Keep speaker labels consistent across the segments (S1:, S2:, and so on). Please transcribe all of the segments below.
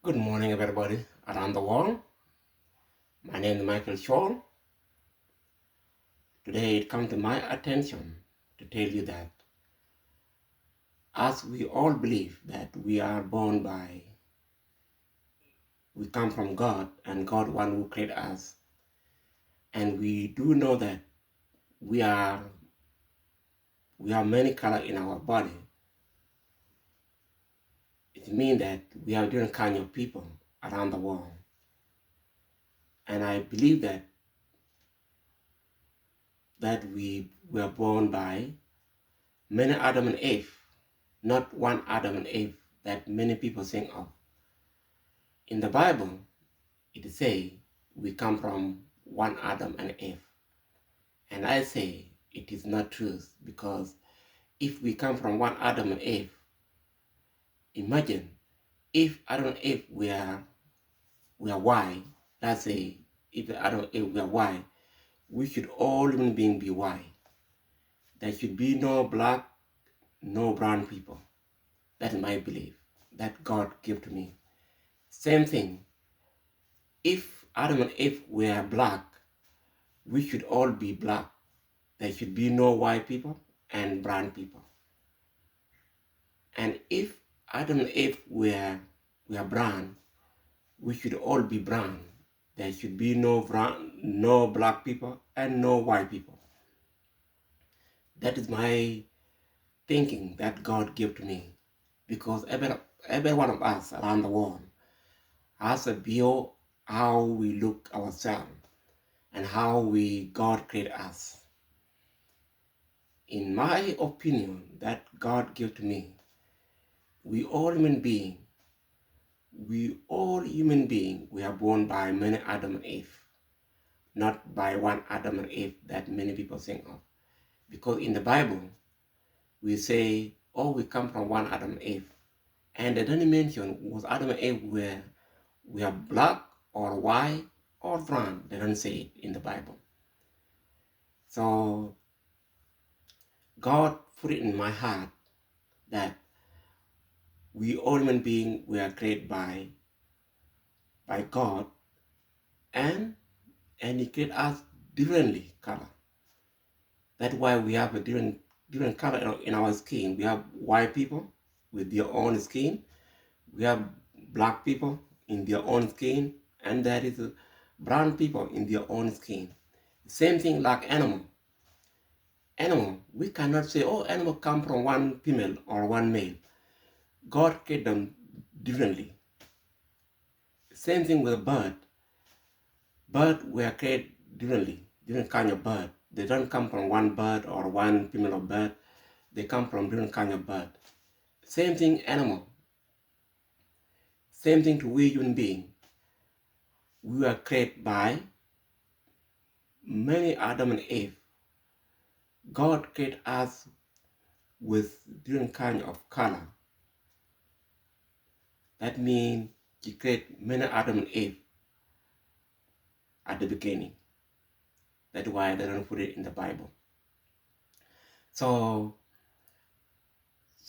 S1: Good morning, everybody around the world. My name is Michael Shaw. Today, it comes to my attention to tell you that as we all believe that we are born by, we come from God and God one who created us, and we do know that we are we have many colors in our body. It means that we are different kind of people around the world, and I believe that we were born by many Adam and Eve, not one Adam and Eve that many people think of. In the Bible, it says we come from one Adam and Eve. And I say it is not true, because if we come from one Adam and Eve, imagine if Adam and Eve were white, let's say if Adam and Eve were white, we should all human beings be white. There should be no black, no brown people. That is my belief that God gave to me. Same thing, if Adam and Eve were black, we should all be black. There should be no white people and brown people. And if Adam and Eve were brown, we should all be brown. There should be no black people and no white people. That is my thinking that God gave to me, because every one of us around the world has a view how we look ourselves and how God created us. In my opinion, that God gave to me, we all human beings, we are born by many Adam and Eve, not by one Adam and Eve that many people think of. Because in the Bible, we say, oh, we come from one Adam and Eve. And they don't mention was Adam and Eve we are black or white or brown. They don't say it in the Bible. So God put it in my heart that we all human beings were created by God, and He created us differently color. That's why we have a different color in our skin. We have white people with their own skin. We have black people in their own skin, and there is brown people in their own skin. Same thing like animal. Animal, we cannot say, oh, animal come from one female or one male. God created them differently. Same thing with a bird. Bird were created differently, different kind of bird. They don't come from one bird or one female of bird. They come from different kind of bird. Same thing animal. Same thing to we human being. We were created by many Adam and Eve. God created us with different kind of color. That means He created many Adam and Eve at the beginning. That's why they don't put it in the Bible. So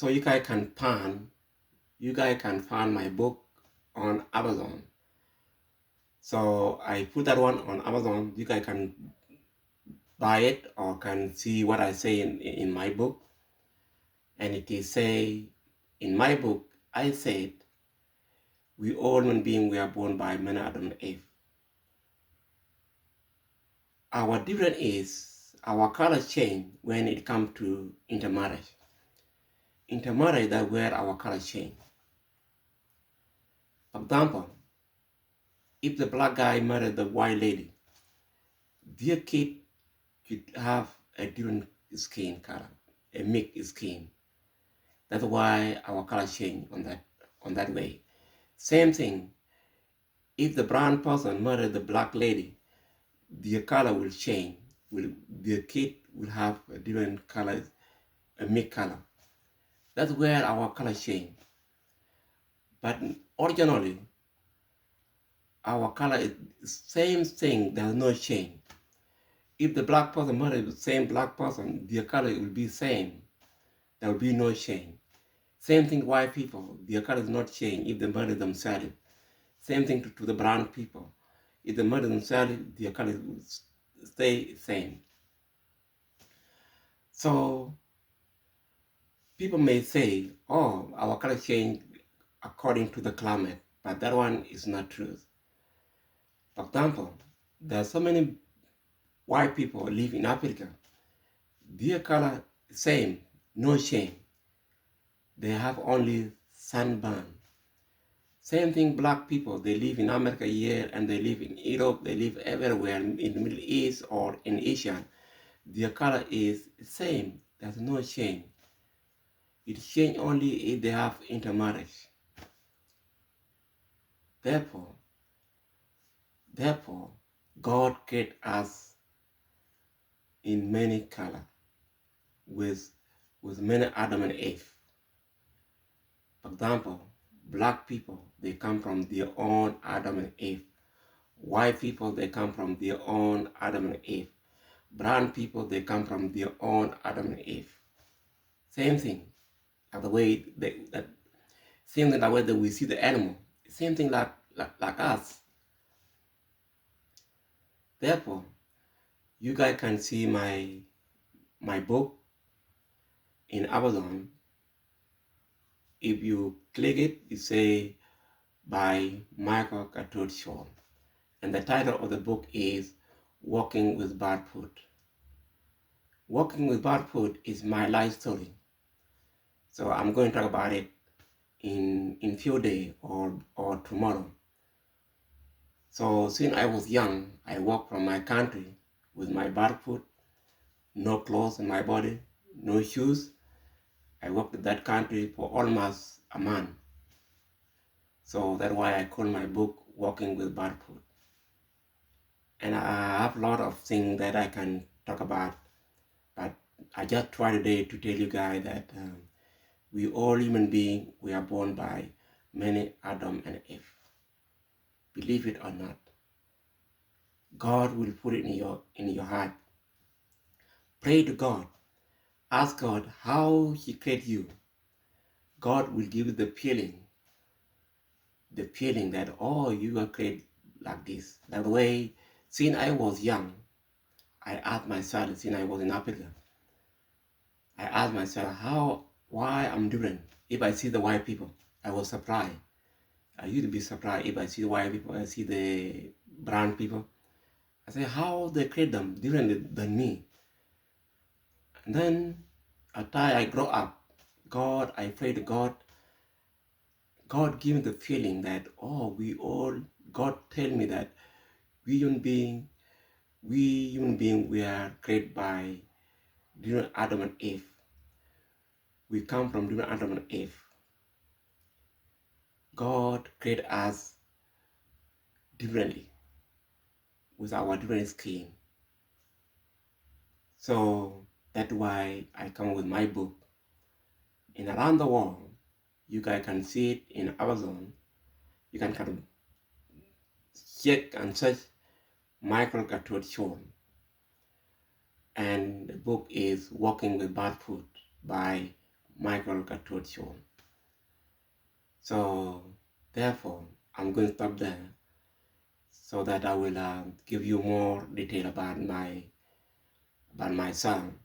S1: you guys can find my book on Amazon. So I put that one on Amazon. You guys can buy it or can see what I say in my book. And it is say in my book, I said, we all human beings were born by many Adam and Eve. Our difference is our color change when it comes to intermarriage. Intermarriage, that's where our color change. For example, if the black guy married the white lady, their kid should have a different skin color, a mixed skin. That's why our color change on that way. Same thing, if the brown person married the black lady, their color will change. Their kid will have a different color, a mixed color. That's where our color change. But originally, our color is same thing, there's no change. If the black person married the same black person, their color will be same. There will be no change. Same thing white people, their color is not change if they marry themselves. Same thing to the brown people. If they murder themselves, their color will stay same. So people may say, oh, our color change according to the climate, but that one is not true. For example, there are so many white people who live in Africa. Their color same, no change. They have only sunburn. Same thing, black people, they live in America here and they live in Europe, they live everywhere in the Middle East or in Asia. Their color is the same, there's no change. It change only if they have intermarriage. Therefore, God created us in many color with many Adam and Eve. For example, black people, they come from their own Adam and Eve. White people, they come from their own Adam and Eve. Brown people, they come from their own Adam and Eve. Same thing, like the way same thing the way that we see the animal. Same thing like us. Therefore, you guys can see my book in Amazon. If you click it, you say by Michael Cathode Shaw. And the title of the book is Walking with Barfoot. Walking with Barfoot is my life story. So I'm going to talk about it in few days or tomorrow. So since I was young, I walked from my country with my barefoot, no clothes on my body, no shoes. I walked in that country for almost a month. So that's why I call my book Walking with Barefoot. And I have a lot of things that I can talk about, but I just try today to tell you guys that we all human beings, we are born by many Adam and Eve. Believe it or not, God will put it in your heart. Pray to God. Ask God how He created you. God will give you the feeling that, oh, you were created like this. That way, since I was young, I asked myself, since I was in Africa, I asked myself why I'm different. If I see the white people, I was surprised. I used to be surprised if I see the white people, I see the brown people. I say, how they create them different than me? And then, after I grow up, I pray to God. God give me the feeling that, oh, God tell me that we human being, we are created by different Adam and Eve. We come from different Adam and Eve. God created us differently with our different skin. So that's why I come with my book. And around the world, you guys can see it in Amazon. You can kind of check and search Michael Cathode Shaw. And the book is Walking with Barefoot by Michael Cathode Shaw. So therefore, I'm going to stop there so that I will give you more detail about my son.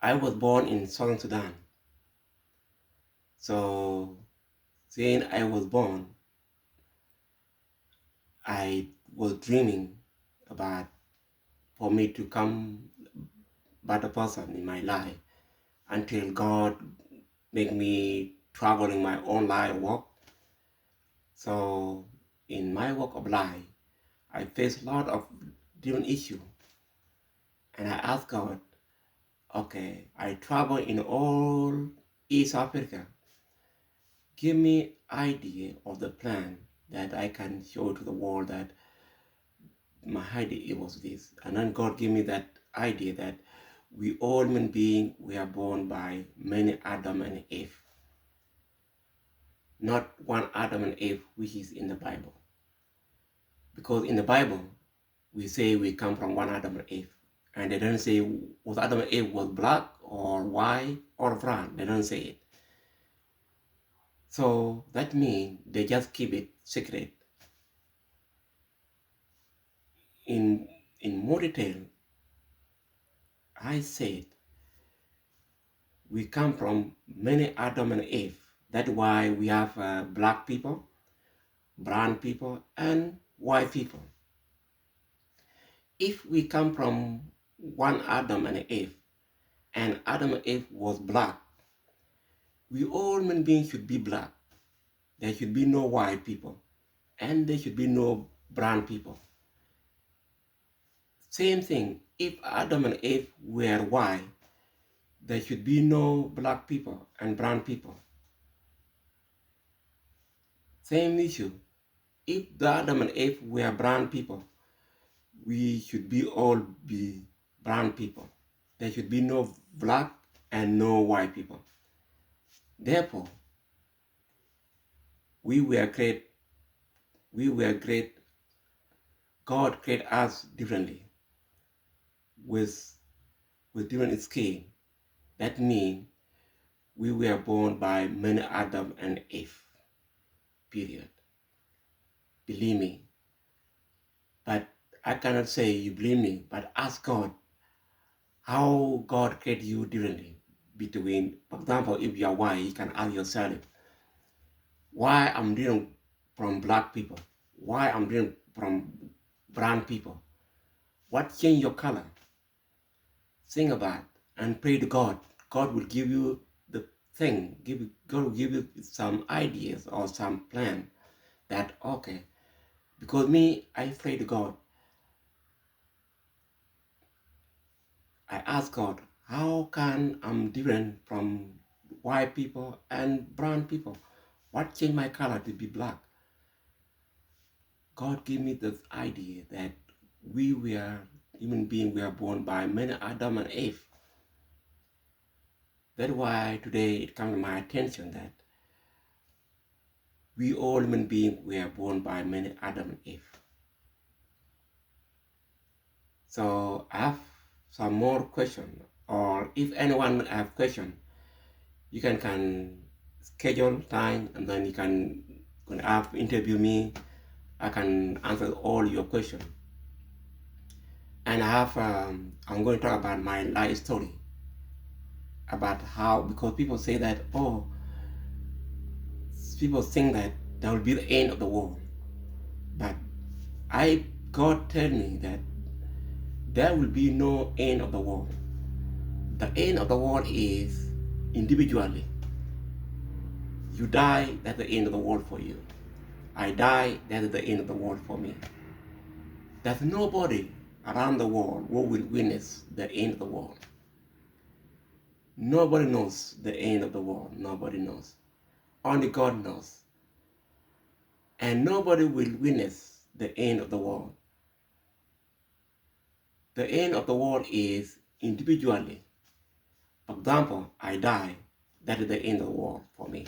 S1: I was born in Southern Sudan. So since I was born, I was dreaming about for me to come better person in my life until God make me travel in my own life walk. So in my walk of life, I face a lot of different issues. And I ask God, okay, I travel in all East Africa. Give me idea of the plan that I can show to the world that my idea was this. And then God gave me that idea that we all human beings, we are born by many Adam and Eve. Not one Adam and Eve, which is in the Bible. Because in the Bible, we say we come from one Adam and Eve. And they don't say was Adam and Eve was black or white or brown. They don't say it. So that means they just keep it secret. In more detail, I said we come from many Adam and Eve. That's why we have black people, brown people, and white people. If we come from one Adam and Eve, and Adam and Eve was black, we all human beings should be black. There should be no white people, and there should be no brown people. Same thing, if Adam and Eve were white, there should be no black people and brown people. Same issue, if the Adam and Eve were brown people, we should be all be brown people. There should be no black and no white people. Therefore, we were great. God created us differently with different skin. That means we were born by many Adam and Eve. Period. Believe me. But I cannot say you believe me, but ask God how God created you differently. Between, for example, if you are white, you can ask yourself, why I'm different from black people? Why I'm different from brown people? What changed your color? Think about and pray to God. God will give you the thing. God will give you some ideas or some plan that, okay, because me, I pray to God. I ask God, how can I'm different from white people and brown people? What changed my color to be black? God gave me this idea that we were human beings, we are born by many Adam and Eve. That's why today it comes to my attention that we all human beings were born by many Adam and Eve. So I have some more questions, or if anyone have question, you can schedule time and then you can have interview me. I can answer all your questions. And I have I'm going to talk about my life story, about how, because people say that, oh, people think that that will be the end of the world, but God tell me that there will be no end of the world. The end of the world is individually. You die, that's the end of the world for you. I die, that is the end of the world for me. There's nobody around the world who will witness the end of the world. Nobody knows the end of the world. Nobody knows. Only God knows. And nobody will witness the end of the world. The end of the world is individually. For example, I die, that is the end of the world for me.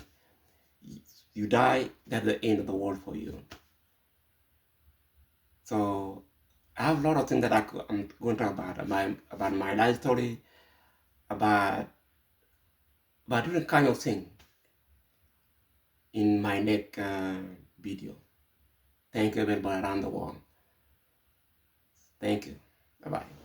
S1: You die, that's the end of the world for you. So I have a lot of things that I'm going to talk about my life story, about different kind of things in my next video. Thank you everybody around the world. Thank you. Bye-bye.